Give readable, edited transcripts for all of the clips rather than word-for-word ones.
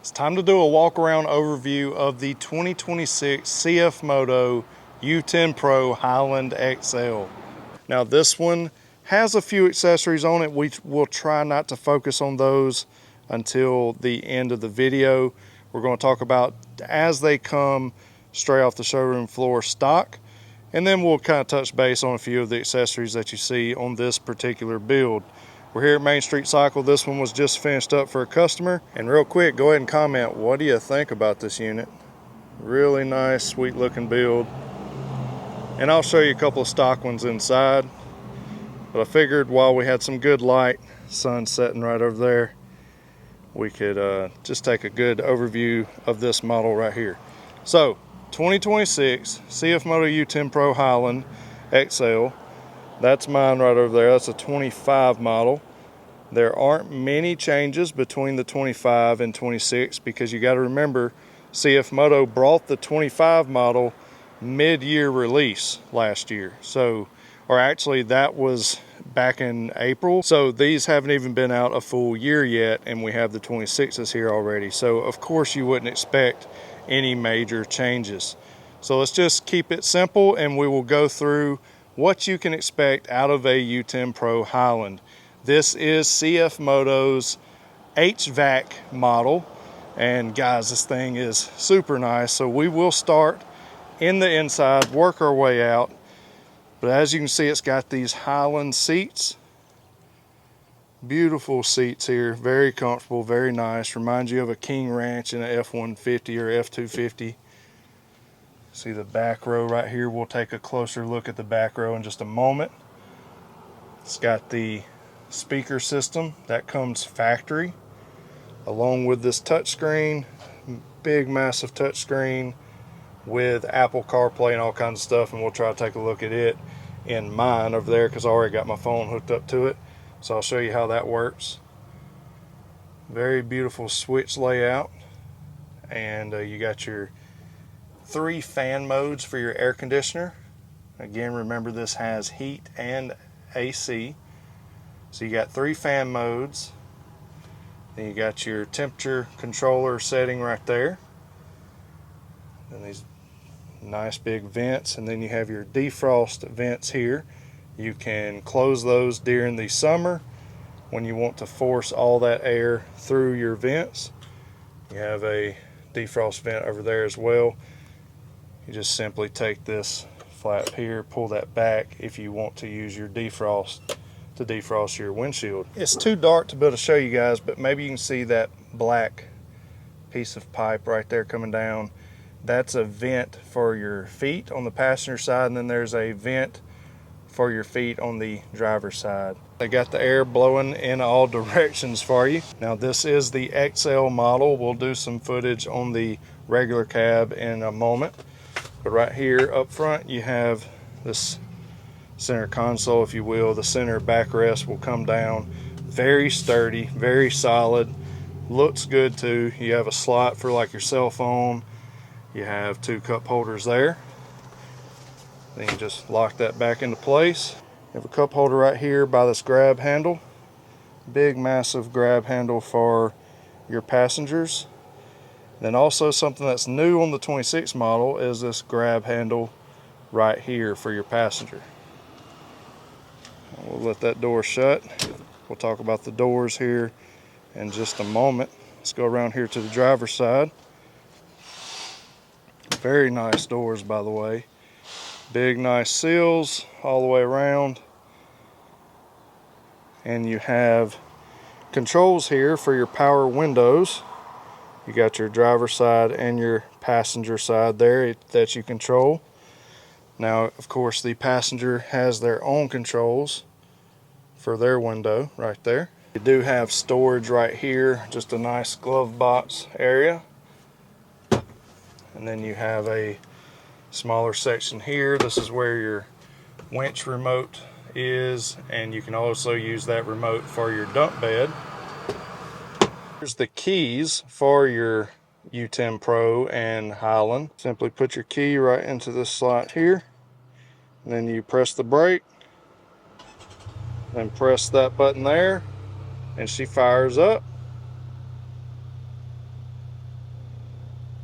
It's time to do a walk around overview of the 2026 CFMOTO U10 Pro Highland XL. Now this one has a few accessories on it. We will try not to focus on those until the end of the video. We're going to talk about as they come straight off the showroom floor stock, and then we'll kind of touch base on a few of the accessories that you see on this particular build. We're here at Main Street Cycle. This one was just finished up for a customer. And real quick, go ahead and comment, what do you think about this unit? Really nice, sweet looking build. And I'll show you a couple of stock ones inside. But I figured while we had some good light, sun setting right over there, we could just take a good overview of this model right here. So, 2026 CFMOTO U10 Pro Highland XL. That's mine right over there. That's a 25 model. There aren't many changes between the 25 and 26 because you got to remember CFMOTO brought the 25 model mid-year release last year. So, or actually that was back in April. So these haven't even been out a full year yet, and we have the 26s here already. So of course you wouldn't expect any major changes. So let's just keep it simple and we will go through what you can expect out of a U10 Pro Highland. This is CFMOTO's HVAC model, and guys, this thing is super nice. So we will start in the inside, work our way out. But as you can see, it's got these Highland seats. Beautiful seats here, very comfortable, very nice. Reminds you of a King Ranch in an F-150 or F-250. See the back row right here. We'll take a closer look at the back row in just a moment. It's got the speaker system that comes factory, along with this touchscreen, big massive touchscreen with Apple CarPlay and all kinds of stuff, and we'll try to take a look at it in mine over there because I already got my phone hooked up to it. So I'll show you how that works. Very beautiful switch layout, and you got your 3 fan modes for your air conditioner. Again, remember this has heat and AC. So you got 3 fan modes. Then you got your temperature controller setting right there. And these nice big vents, and then you have your defrost vents here. You can close those during the summer when you want to force all that air through your vents. You have a defrost vent over there as well. You just simply take this flap here, pull that back if you want to use your defrost to defrost your windshield. It's too dark to be able to show you guys, but maybe you can see that black piece of pipe right there coming down. That's a vent for your feet on the passenger side, and then there's a vent for your feet on the driver's side. They got the air blowing in all directions for you. Now this is the XL model. We'll do some footage on the regular cab in a moment. But right here up front you have this center console, if you will. The center backrest will come down. Very sturdy, very solid. Looks good too. You have a slot for like your cell phone. You have 2 cup holders there. Then you just lock that back into place. You have a cup holder right here by this grab handle. Big massive grab handle for your passengers. Then also something that's new on the 26 model is this grab handle right here for your passenger. We'll let that door shut. We'll talk about the doors here in just a moment. Let's go around here to the driver's side. Very nice doors, by the way. Big nice seals all the way around. And you have controls here for your power windows. You got your driver's side and your passenger side there that you control. Now, of course, the passenger has their own controls for their window right there. You do have storage right here, just a nice glove box area. And then you have a smaller section here. This is where your winch remote is, and you can also use that remote for your dump bed. Here's the keys for your U10 Pro and Highland. Simply put your key right into this slot here, and then you press the brake, then press that button there, and she fires up.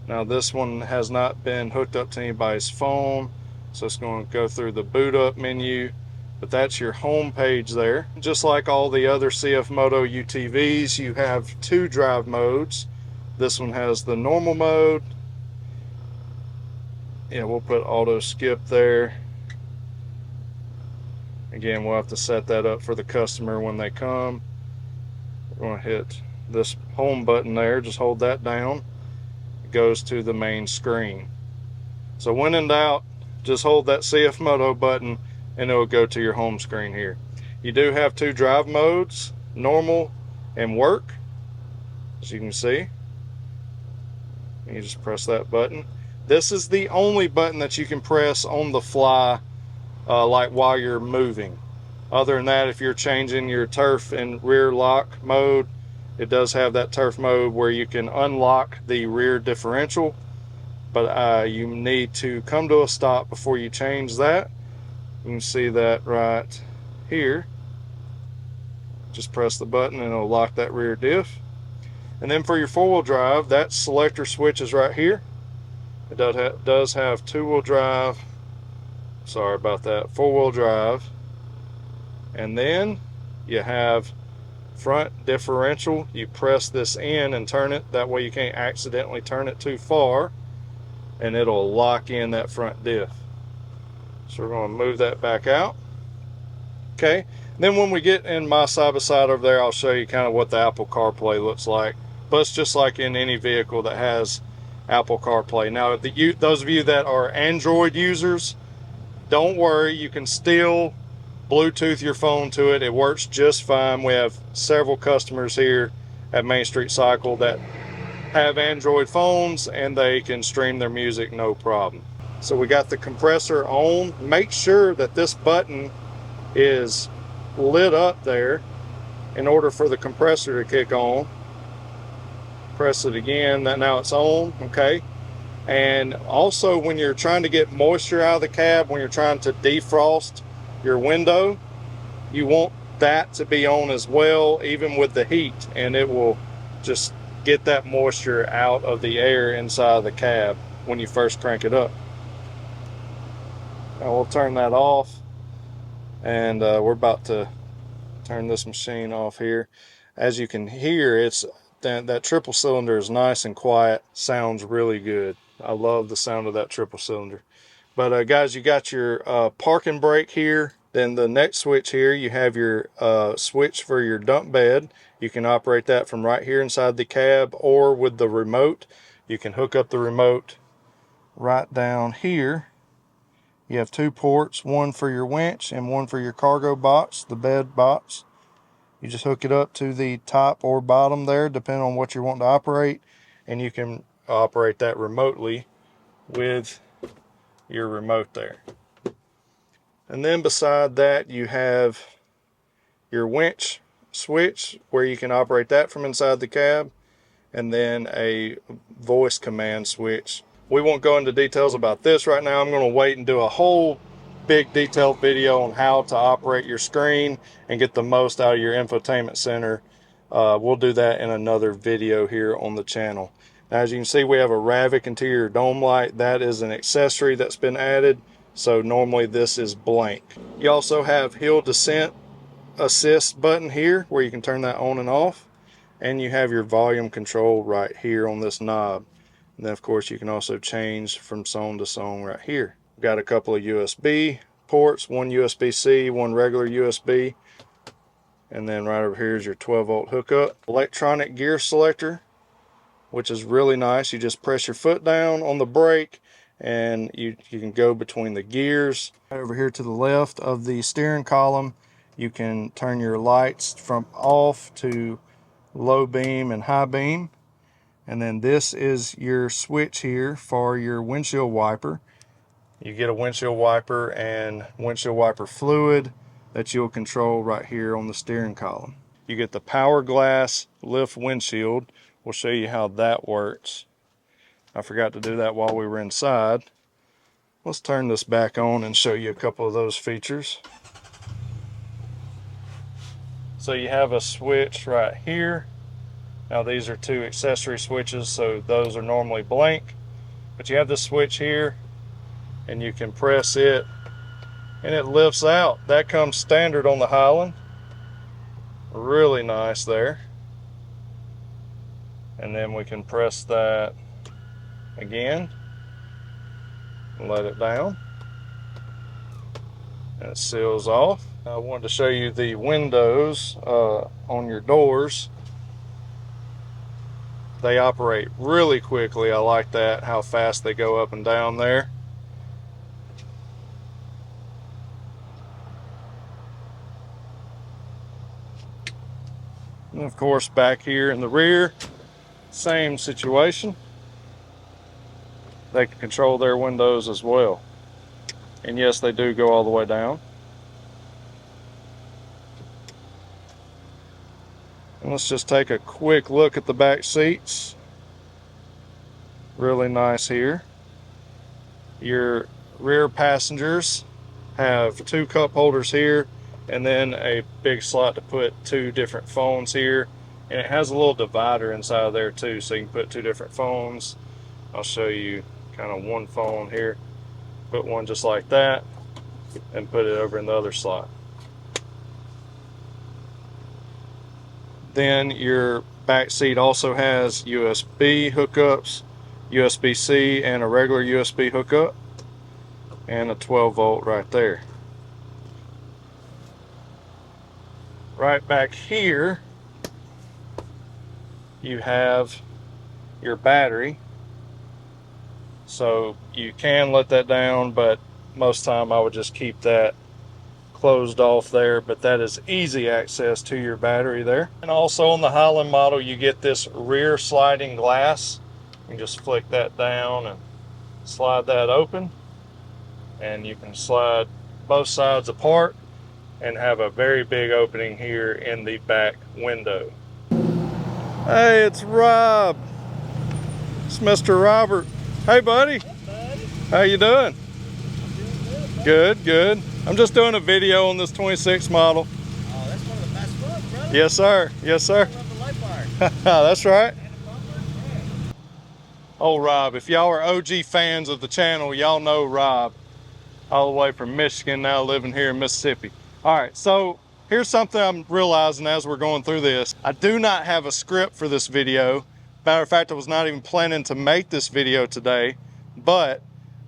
Now this one has not been hooked up to anybody's phone, so it's going to go through the boot up menu, but that's your home page there. Just like all the other CFMOTO UTVs, you have 2 drive modes. This one has the normal mode. Yeah, we'll put auto skip there. Again, we'll have to set that up for the customer when they come. We're going to hit this home button there, just hold that down. It goes to the main screen. So when in doubt, just hold that CFMOTO button and it will go to your home screen here. You do have 2 drive modes, normal and work, as you can see. You just press that button. This is the only button that you can press on the fly, like while you're moving. Other than that, if you're changing your turf and rear lock mode, it does have that turf mode where you can unlock the rear differential, but you need to come to a stop before you change that. You can see that right here. Just press the button and it'll lock that rear diff. And then for your 4-wheel drive, that selector switch is right here. It does have 2-wheel drive. Sorry about that. 4-wheel drive. And then you have front differential. You press this in and turn it. That way you can't accidentally turn it too far, and it'll lock in that front diff. So we're going to move that back out. Okay. Then when we get in my side-by-side over there, I'll show you kind of what the Apple CarPlay looks like. But it's just like in any vehicle that has Apple CarPlay. Now, those of you that are Android users, don't worry. You can still Bluetooth your phone to it. It works just fine. We have several customers here at Main Street Cycle that have Android phones and they can stream their music no problem. So we got the compressor on. Make sure that this button is lit up there in order for the compressor to kick on. Press it again. Now it's on. Okay. And also when you're trying to get moisture out of the cab, when you're trying to defrost your window, you want that to be on as well, even with the heat, and it will just get that moisture out of the air inside of the cab when you first crank it up. Now we'll turn that off, and we're about to turn this machine off here. As you can hear, it's that triple cylinder is nice and quiet, sounds really good. I love the sound of that triple cylinder. But guys, you got your parking brake here. Then the next switch here, you have your switch for your dump bed. You can operate that from right here inside the cab, or with the remote. You can hook up the remote right down here. You have 2 ports, one for your winch and one for your cargo box, the bed box. You just hook it up to the top or bottom there, depending on what you want to operate, and you can operate that remotely with your remote there. And then beside that, you have your winch switch where you can operate that from inside the cab, and then a voice command switch. We won't go into details about this right now. I'm going to wait and do a whole big detailed video on how to operate your screen and get the most out of your infotainment center. We'll do that in another video here on the channel. Now, as you can see, we have a Ravic interior dome light. That is an accessory that's been added, so normally this is blank. You also have hill descent assist button here where you can turn that on and off, and you have your volume control right here on this knob. And then of course you can also change from song to song right here. We've got a couple of USB ports, one USB-C, one regular USB, and then right over here is your 12-volt hookup. Electronic gear selector, which is really nice. You just press your foot down on the brake and you can go between the gears. Right over here to the left of the steering column, you can turn your lights from off to low beam and high beam. And then this is your switch here for your windshield wiper. You get a windshield wiper and windshield wiper fluid that you'll control right here on the steering column. You get the power glass lift windshield. We'll show you how that works. I forgot to do that while we were inside. Let's turn this back on and show you a couple of those features. So you have a switch right here Now these are two accessory switches, so those are normally blank, but you have this switch here and you can press it and it lifts out. That comes standard on the Highland. Really nice there. And then we can press that again and let it down, and it seals off. I wanted to show you the windows on your doors. They operate really quickly. I like that, how fast they go up and down there. And of course, back here in the rear, same situation. They can control their windows as well. And yes, they do go all the way down. And let's just take a quick look at the back seats. Really nice here. Your rear passengers have two cup holders here, and then a big slot to put two different phones here. And it has a little divider inside of there too, so you can put two different phones. I'll show you kind of one phone here. Put one just like that and put it over in the other slot. Then your back seat also has USB hookups, USB-C and a regular USB hookup, and a 12-volt right there. Right back here you have your battery. So you can let that down, but most time I would just keep that closed off there, but that is easy access to your battery there. And also on the Highland model, you get this rear sliding glass. You can just flick that down and slide that open, and you can slide both sides apart and have a very big opening here in the back window. Hey, it's Rob. It's Mr. Robert. Hey, buddy. Hey, buddy. How you doing? Good, Good. I'm just doing a video on this 26 model. Oh, that's one of the best ones, brother. Yes, sir. Yes, sir. I love the light bar. That's right. And a bumper. Yeah. Oh, Rob, if y'all are OG fans of the channel, y'all know Rob. All the way from Michigan, now living here in Mississippi. All right, so here's something I'm realizing as we're going through this. I do not have a script for this video. Matter of fact, I was not even planning to make this video today, but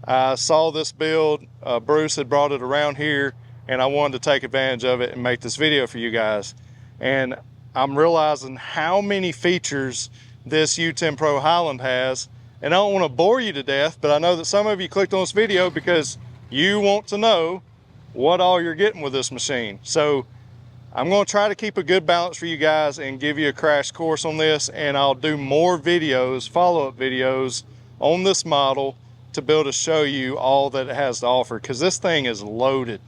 I saw this build. Bruce had brought it around here, and I wanted to take advantage of it and make this video for you guys. And I'm realizing how many features this U10 Pro Highland has, and I don't want to bore you to death, but I know that some of you clicked on this video because you want to know what all you're getting with this machine. So I'm going to try to keep a good balance for you guys and give you a crash course on this, and I'll do more videos, follow-up videos on this model to be able to show you all that it has to offer, because this thing is loaded.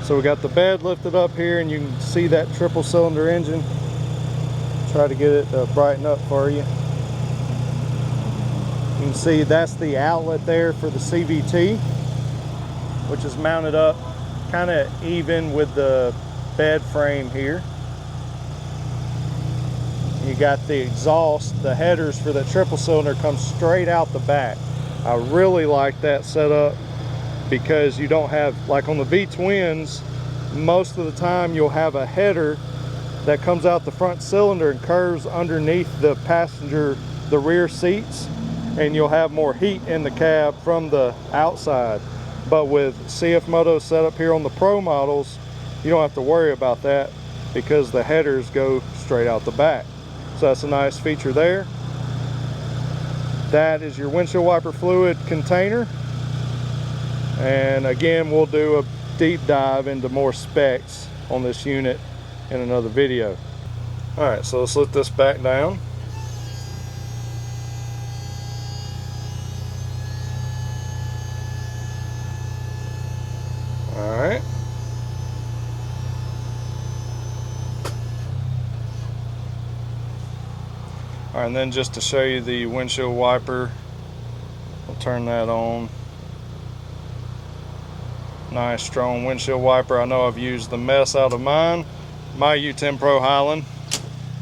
So we got the bed lifted up here, and you can see that triple cylinder engine. Try to get it to brighten up for you. You can see that's the outlet there for the CVT, which is mounted up kind of even with the bed frame here. You got the exhaust, the headers for the triple cylinder come straight out the back. I really like that setup because you don't have, like on the V-twins, most of the time you'll have a header that comes out the front cylinder and curves underneath the passenger, the rear seats, and you'll have more heat in the cab from the outside. But with CFMOTO set up here on the Pro models, you don't have to worry about that because the headers go straight out the back. So that's a nice feature there. That is your windshield wiper fluid container. And again, we'll do a deep dive into more specs on this unit in another video. All right, so let's lift this back down. All right. All right, and then just to show you the windshield wiper, we'll turn that on. Nice strong windshield wiper. I know I've used the mess out of mine, my U10 Pro Highland.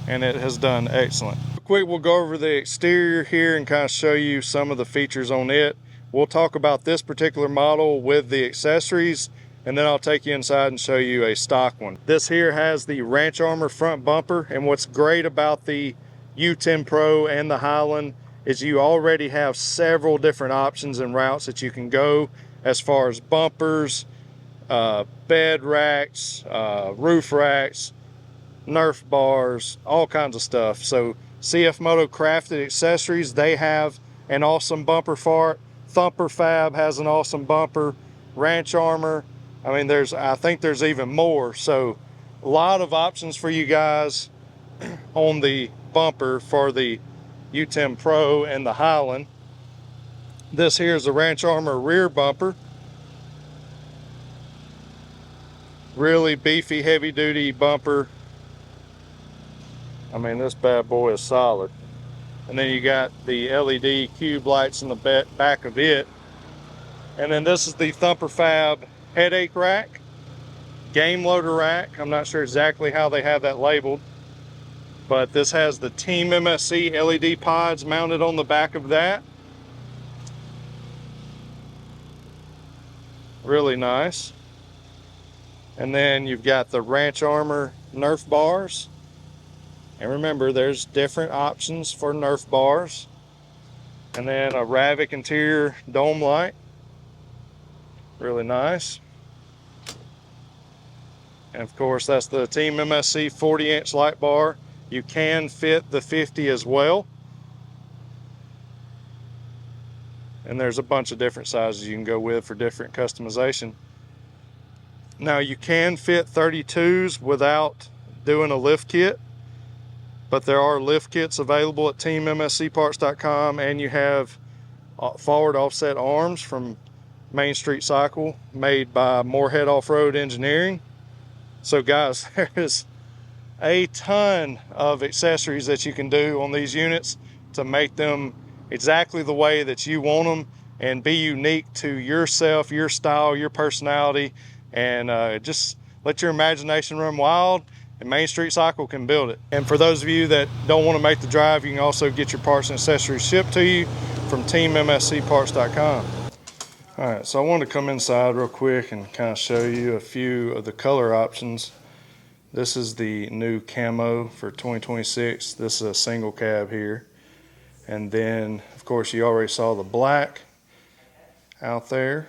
and it has done excellent. Quick, we'll go over the exterior here and kind of show you some of the features on it. We'll talk about this particular model with the accessories, and then I'll take you inside and show you a stock one. This here has the Ranch Armor front bumper, and what's great about the U10 Pro and the Highland is you already have several different options and routes that you can go as far as bumpers, bed racks, roof racks, Nerf bars, all kinds of stuff. So CFMOTO crafted accessories, they have an awesome bumper for it. Thumper Fab has an awesome bumper. Ranch Armor, I mean, I think there's even more. So a lot of options for you guys on the bumper for the U10 Pro and the Highland. This here is the Ranch Armor rear bumper. Really beefy, heavy duty bumper. I mean, this bad boy is solid. And then you got the LED cube lights in the back of it. And then this is the Thumper Fab headache rack, game loader rack. I'm not sure exactly how they have that labeled, but this has the Team MSC LED pods mounted on the back of that. Really nice. And then you've got the Ranch Armor Nerf bars. And remember, there's different options for Nerf bars. And then a Ravic interior dome light. Really nice. And of course, that's the Team MSC 40-inch light bar. You can fit the 50 as well. And there's a bunch of different sizes you can go with for different customization. Now, you can fit 32s without doing a lift kit, but there are lift kits available at teammscparts.com, and you have forward offset arms from Main Street Cycle made by Moorhead Off-Road Engineering. So guys, there is a ton of accessories that you can do on these units to make them exactly the way that you want them and be unique to yourself, your style, your personality, and just let your imagination run wild, and Main Street Cycle can build it. And for those of you that don't want to make the drive, you can also get your parts and accessories shipped to you from teammscparts.com. All right, so I wanted to come inside real quick and kind of show you a few of the color options. This is the new camo for 2026. This is a single cab here. And then, of course, you already saw the black out there.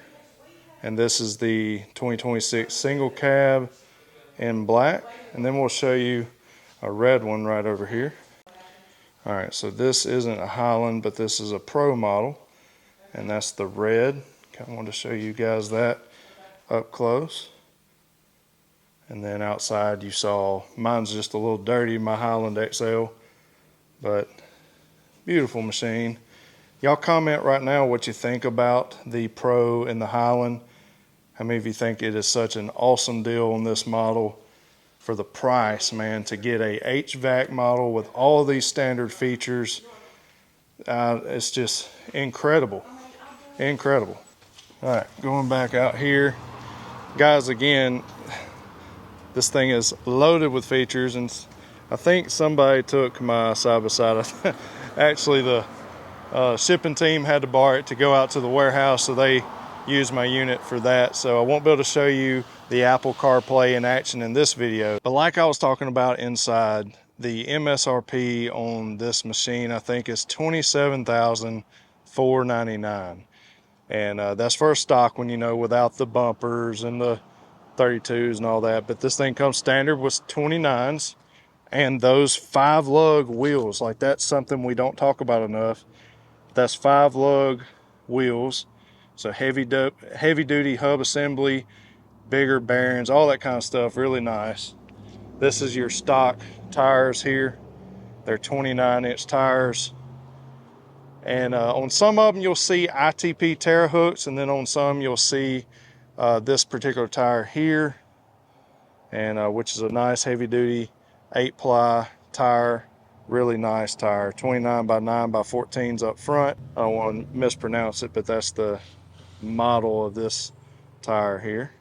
And this is the 2026 single cab in black. And then we'll show you a red one right over here. All right, so this isn't a Highland, but this is a Pro model. And that's the red. Kind of wanted to show you guys that up close. And then outside you saw, mine's just a little dirty, my Highland XL, but beautiful machine. Y'all comment right now what you think about the Pro and the Highland. How many of you think it is such an awesome deal on this model for the price, man, to get a HVAC model with all these standard features? It's just incredible, incredible. All right, going back out here. Guys, again, this thing is loaded with features, and I think somebody took my side-by-side. Actually, the shipping team had to borrow it to go out to the warehouse, so they used my unit for that. So I won't be able to show you the Apple CarPlay in action in this video. But like I was talking about inside, the MSRP on this machine, I think, is $27,499. And that's for a stock one, you know, without the bumpers and the 32s and all that. But this thing comes standard with 29s and those 5-lug wheels. Like, that's something we don't talk about enough. That's 5-lug wheels. So heavy duty hub assembly, bigger bearings, all that kind of stuff. Really nice. This is your stock tires here. They're 29-inch tires. And on some of them you'll see ITP Terra hooks, and then on some you'll see this particular tire here, and which is a nice heavy duty 8-ply tire. Really nice tire. 29 by 9 by 14s up front. I don't want to mispronounce it, but that's the model of this tire here.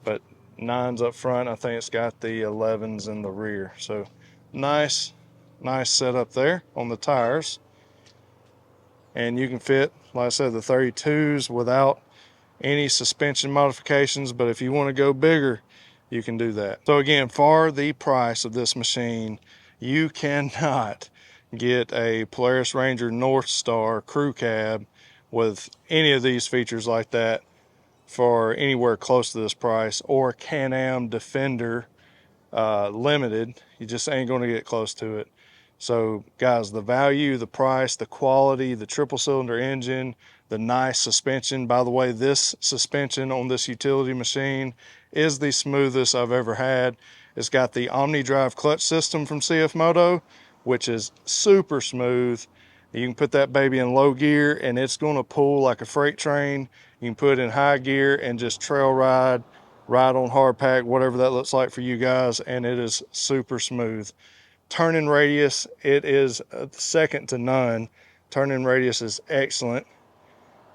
But 9s up front. I think it's got the 11s in the rear. So Nice setup there on the tires. And you can fit, like I said, the 32s without any suspension modifications, but if you want to go bigger, you can do that. So again, for the price of this machine, you cannot get a Polaris Ranger North Star crew cab with any of these features like that for anywhere close to this price, or Can-Am Defender Limited. You just ain't going to get close to it. So guys, the value, the price, the quality, the triple cylinder engine, the nice suspension. By the way, this suspension on this utility machine is the smoothest I've ever had. It's got the OmniDrive clutch system from CFMOTO, which is super smooth. You can put that baby in low gear and it's going to pull like a freight train. You can put it in high gear and just trail ride on hard pack, whatever that looks like for you guys, and it is super smooth. Turning radius, it is second to none. Turning radius is excellent.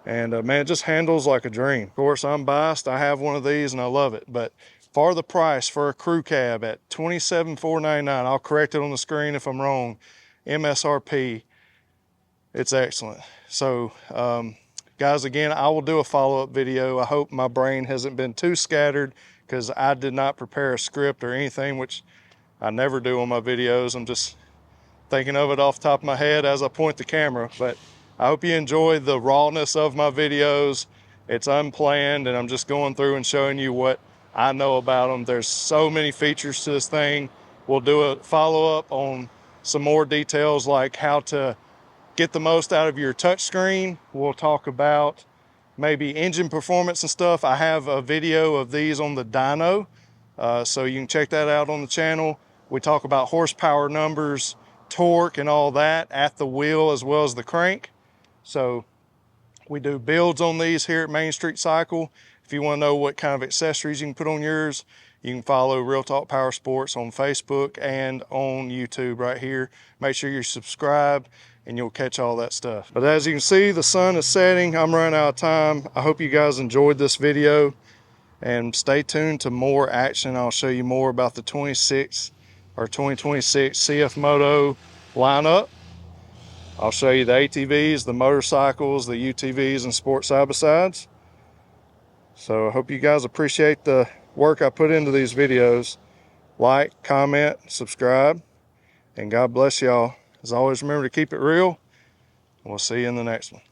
And man, it just handles like a dream. Of course, I'm biased. I have one of these and I love it. But for the price for a crew cab at $27,499, I'll correct it on the screen if I'm wrong, MSRP, it's excellent. So, guys, again, I will do a follow-up video. I hope my brain hasn't been too scattered because I did not prepare a script or anything, which I never do on my videos. I'm just thinking of it off the top of my head as I point the camera. But I hope you enjoy the rawness of my videos. It's unplanned and I'm just going through and showing you what I know about them. There's so many features to this thing. We'll do a follow-up on some more details like how to get the most out of your touchscreen. We'll talk about maybe engine performance and stuff. I have a video of these on the dyno, so you can check that out on the channel. We talk about horsepower numbers, torque, and all that at the wheel as well as the crank. So we do builds on these here at Main Street Cycle. If you want to know what kind of accessories you can put on yours, you can follow Real Talk Powersports on Facebook and on YouTube right here. Make sure you're subscribed and you'll catch all that stuff. But as you can see, the sun is setting. I'm running out of time. I hope you guys enjoyed this video and stay tuned to more action. I'll show you more about the 2026 CFMOTO lineup. I'll show you the ATVs, the motorcycles, the UTVs, and sport side-by-sides. So I hope you guys appreciate the work I put into these videos. Like, comment, subscribe, and God bless y'all. As always, remember to keep it real. We'll see you in the next one.